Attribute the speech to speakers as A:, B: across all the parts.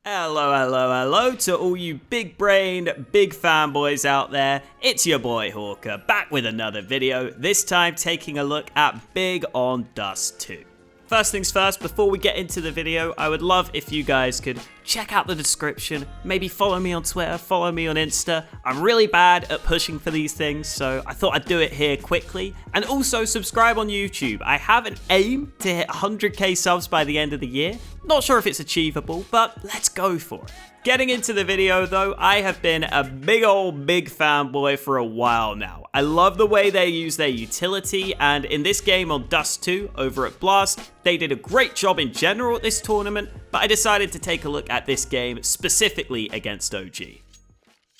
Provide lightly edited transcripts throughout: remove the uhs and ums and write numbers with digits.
A: Hello to all you big brained, big fanboys out there. It's your boy Hawka, back with another video, this time taking a look at Big on Dust 2. First things first, before we get into the video, I would love if you guys could check out the description, maybe follow me on Twitter, follow me on Insta. I'm really bad at pushing for these things, so I thought I'd do it here quickly. And also subscribe on YouTube. I have an aim to hit 100k subs by the end of the year. Not sure if it's achievable, but let's go for it. Getting into the video though, I have been a big fanboy for a while now. I love the way they use their utility, and in this game on Dust 2 over at Blast, they did a great job in general at this tournament, but I decided to take a look at this game specifically against OG.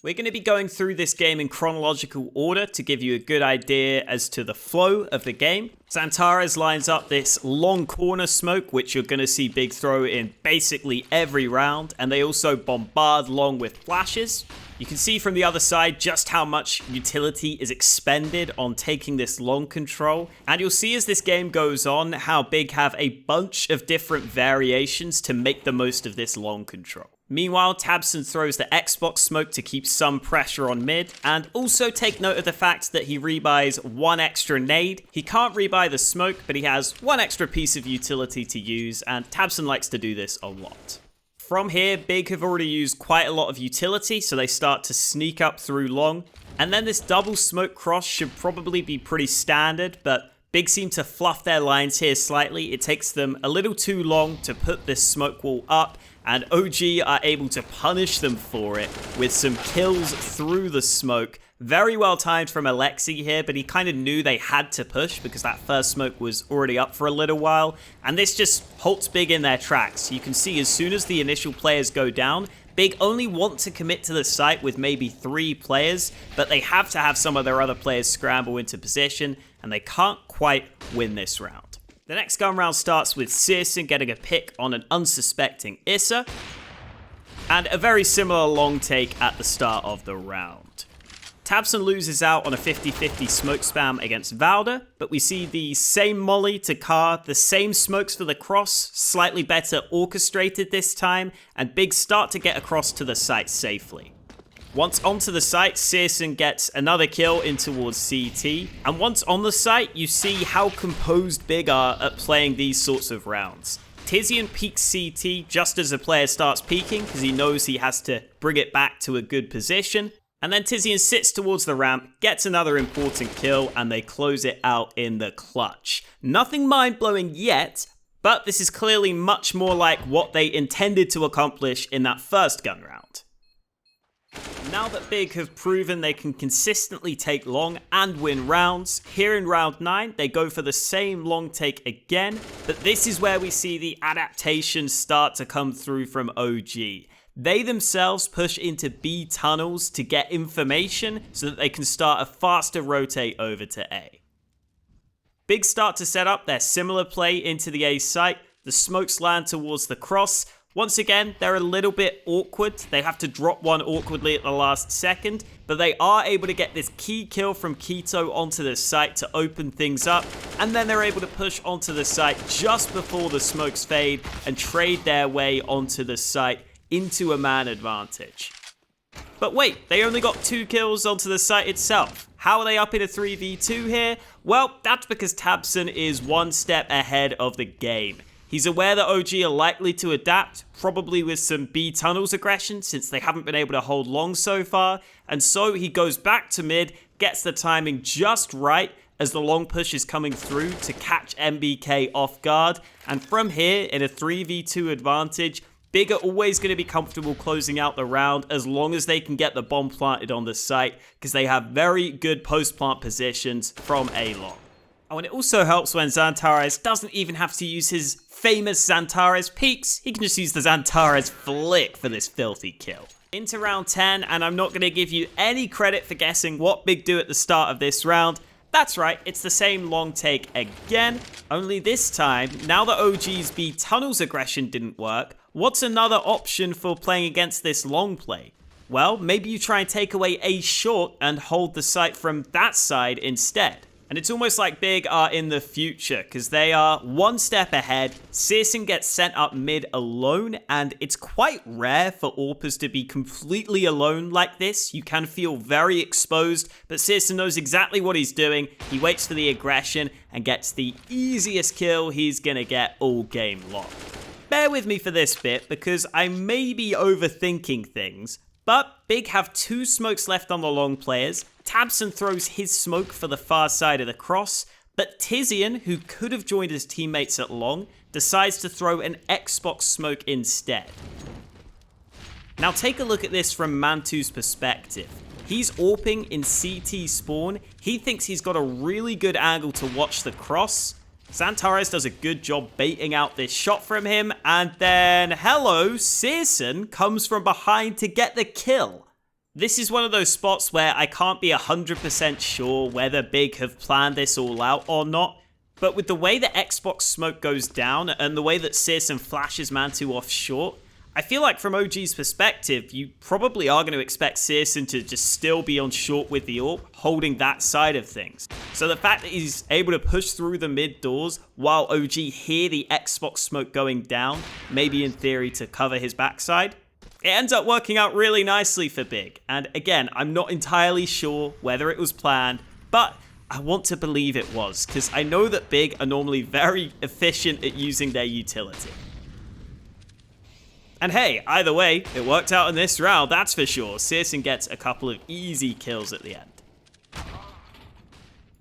A: We're going to be going through this game in chronological order to give you a good idea as to the flow of the game. Xantares lines up this long corner smoke, which you're going to see Big throw in basically every round, and they also bombard long with flashes. You can see from the other side just how much utility is expended on taking this long control, and you'll see as this game goes on how Big have a bunch of different variations to make the most of this long control. Meanwhile, Tabson throws the Xbox smoke to keep some pressure on mid, and also take note of the fact that he rebuys one extra nade. He can't rebuy the smoke, but he has one extra piece of utility to use, and Tabson likes to do this a lot. From here, Big have already used quite a lot of utility, so they start to sneak up through long, and then this double smoke cross should probably be pretty standard, but Big seem to fluff their lines here slightly. It takes them a little too long to put this smoke wall up, and OG are able to punish them for it with some kills through the smoke. Very well timed from Alexi here, but he kind of knew they had to push because that first smoke was already up for a little while, and this just halts Big in their tracks. You can see as soon as the initial players go down, Big only want to commit to the site with maybe 3 players, but they have to have some of their other players scramble into position, and they can't quite win this round. The next gun round starts with Searson getting a pick on an unsuspecting Issa, and a very similar long take at the start of the round. Tabson loses out on a 50-50 smoke spam against Valda, but we see the same molly to Car, the same smokes for the cross, slightly better orchestrated this time, and Big start to get across to the site safely. Once onto the site, Searson gets another kill in towards CT, and once on the site, you see how composed Big are at playing these sorts of rounds. Tizian peeks CT just as the player starts peeking, because he knows he has to bring it back to a good position, and then Tizian sits towards the ramp, gets another important kill, and they close it out in the clutch. Nothing mind-blowing yet, but this is clearly much more like what they intended to accomplish in that first gun round. Now that Big have proven they can consistently take long and win rounds, here in round 9 they go for the same long take again, but this is where we see the adaptations start to come through from OG. They themselves push into B tunnels to get information so that they can start a faster rotate over to A. Big start to set up their similar play into the A site, the smokes land towards the cross. Once again, they're a little bit awkward. They have to drop one awkwardly at the last second, but they are able to get this key kill from Keto onto the site to open things up, and then they're able to push onto the site just before the smokes fade and trade their way onto the site into a man advantage. But wait, they only got 2 kills onto the site itself. How are they up in a 3v2 here? Well, that's because Tabson is one step ahead of the game. He's aware that OG are likely to adapt, probably with some B tunnels aggression since they haven't been able to hold long so far, and so he goes back to mid, gets the timing just right as the long push is coming through to catch MBK off guard, and from here, in a 3v2 advantage, Big are always going to be comfortable closing out the round as long as they can get the bomb planted on the site, because they have very good post-plant positions from A long. Oh, and it also helps when Xantares doesn't even have to use his famous Xantares peeks. He can just use the Xantares flick for this filthy kill. Into round 10, and I'm not going to give you any credit for guessing what Big do at the start of this round. That's right, it's the same long take again, only this time, now that OG's B tunnels aggression didn't work, what's another option for playing against this long play? Well, maybe you try and take away A short and hold the site from that side instead. And it's almost like Big are in the future, because they are one step ahead. Searson gets sent up mid alone, and it's quite rare for AWPers to be completely alone like this. You can feel very exposed, but Searson knows exactly what he's doing. He waits for the aggression and gets the easiest kill he's gonna get all game long. Bear with me for this bit, because I may be overthinking things, but Big have 2 smokes left on the long players. tabseN throws his smoke for the far side of the cross, but Tizian, who could have joined his teammates at long, decides to throw an Xbox smoke instead. Now take a look at this from Mantu's perspective. He's AWPing in CT spawn. He thinks he's got a really good angle to watch the cross. Xantares does a good job baiting out this shot from him, and then, hello, Searson comes from behind to get the kill. This is one of those spots where I can't be 100% sure whether Big have planned this all out or not, but with the way the Xbox smoke goes down and the way that Searson flashes Mantu off short, I feel like from OG's perspective, you probably are going to expect Searson to just still be on short with the AWP, holding that side of things. So the fact that he's able to push through the mid doors while OG hear the Xbox smoke going down, maybe in theory to cover his backside, it ends up working out really nicely for Big. And again, I'm not entirely sure whether it was planned, but I want to believe it was, because I know that Big are normally very efficient at using their utility. And hey, either way, it worked out in this round, that's for sure. Searson gets a couple of easy kills at the end.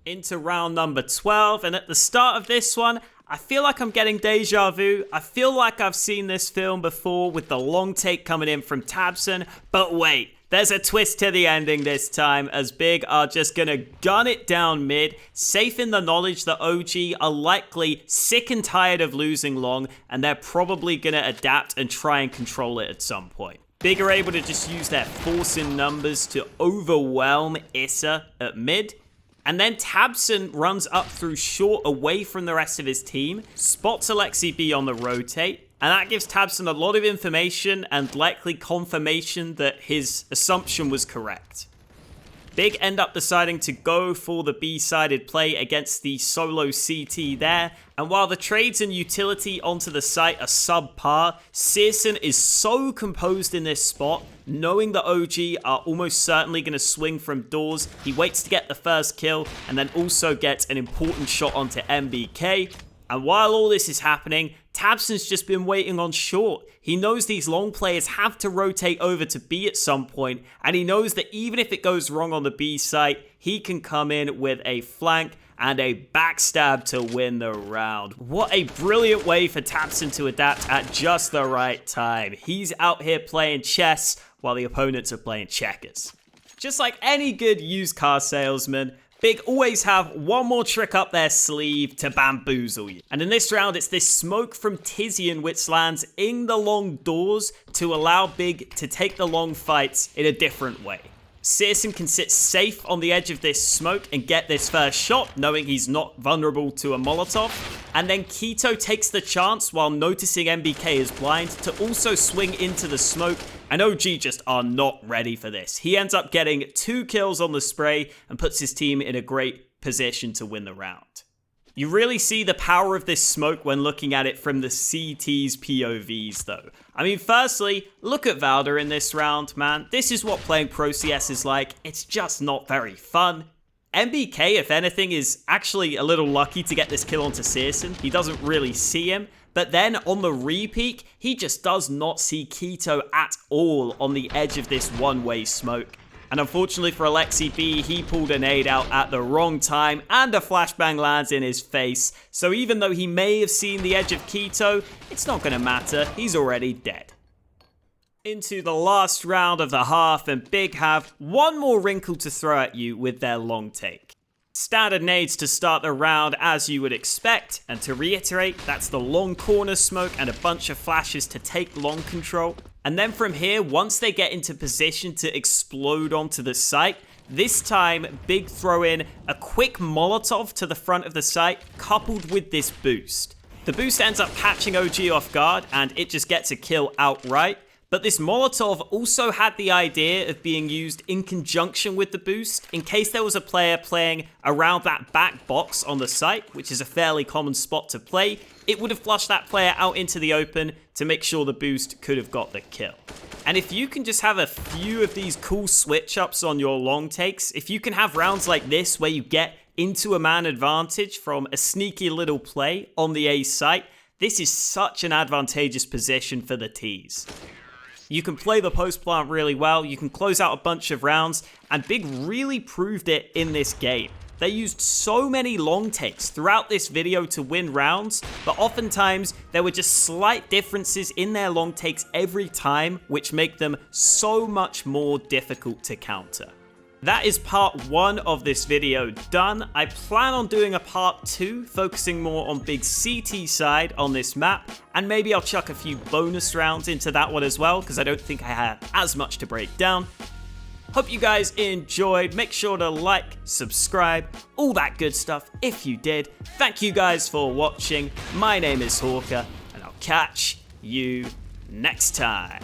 A: Into round number 12, and at the start of this one, I feel like I'm getting deja vu. I feel like I've seen this film before with the long take coming in from tabseN, but wait. There's a twist to the ending this time, as Big are just gonna gun it down mid, safe in the knowledge that OG are likely sick and tired of losing long, and they're probably gonna adapt and try and control it at some point. Big are able to just use their force in numbers to overwhelm Issa at mid, and then tabseN runs up through short away from the rest of his team, spots Alexi B on the rotate, and that gives tabseN a lot of information and likely confirmation that his assumption was correct. Big end up deciding to go for the B-sided play against the solo CT there, and while the trades and utility onto the site are subpar, Searson is so composed in this spot, knowing that OG are almost certainly going to swing from doors. He waits to get the first kill, and then also gets an important shot onto MBK. And while all this is happening, tabseN's just been waiting on short. He knows these long players have to rotate over to B at some point, and he knows that even if it goes wrong on the B site, he can come in with a flank and a backstab to win the round. What a brilliant way for tabseN to adapt at just the right time. He's out here playing chess while the opponents are playing checkers. Just like any good used car salesman, Big always have one more trick up their sleeve to bamboozle you. And in this round, it's this smoke from Tizian which lands in the long doors to allow Big to take the long fights in a different way. Searson can sit safe on the edge of this smoke and get this first shot, knowing he's not vulnerable to a Molotov. And then k1to takes the chance while noticing MBK is blind to also swing into the smoke, and OG just are not ready for this. He ends up getting 2 kills on the spray and puts his team in a great position to win the round. You really see the power of this smoke when looking at it from the CT's POVs though. I mean, firstly, look at Valder in this round, man. This is what playing Pro CS is like. It's just not very fun. MBK, if anything, is actually a little lucky to get this kill onto Searson. He doesn't really see him. But then on the repeak, he just does not see k1to at all on the edge of this one-way smoke. And unfortunately for Alexi B, he pulled a nade out at the wrong time and a flashbang lands in his face. So even though he may have seen the edge of k1to, it's not going to matter. He's already dead. Into the last round of the half, and Big have one more wrinkle to throw at you with their long take. Standard nades to start the round as you would expect, and to reiterate, that's the long corner smoke and a bunch of flashes to take long control. And then from here, once they get into position to explode onto the site, this time Big throw in a quick Molotov to the front of the site coupled with this boost. The boost ends up catching OG off guard and it just gets a kill outright. But this Molotov also had the idea of being used in conjunction with the boost in case there was a player playing around that back box on the site, which is a fairly common spot to play. It would have flushed that player out into the open to make sure the boost could have got the kill. And if you can just have a few of these cool switch ups on your long takes, if you can have rounds like this where you get into a man advantage from a sneaky little play on the A site, this is such an advantageous position for the T's. You can play the post plant really well, you can close out a bunch of rounds, and Big really proved it in this game. They used so many long takes throughout this video to win rounds, but oftentimes there were just slight differences in their long takes every time, which make them so much more difficult to counter. That is part 1 of this video done. I plan on doing a part 2, focusing more on Big's CT side on this map, and maybe I'll chuck a few bonus rounds into that one as well, because I don't think I have as much to break down. Hope you guys enjoyed. Make sure to like, subscribe, all that good stuff if you did. Thank you guys for watching. My name is Hawka, and I'll catch you next time.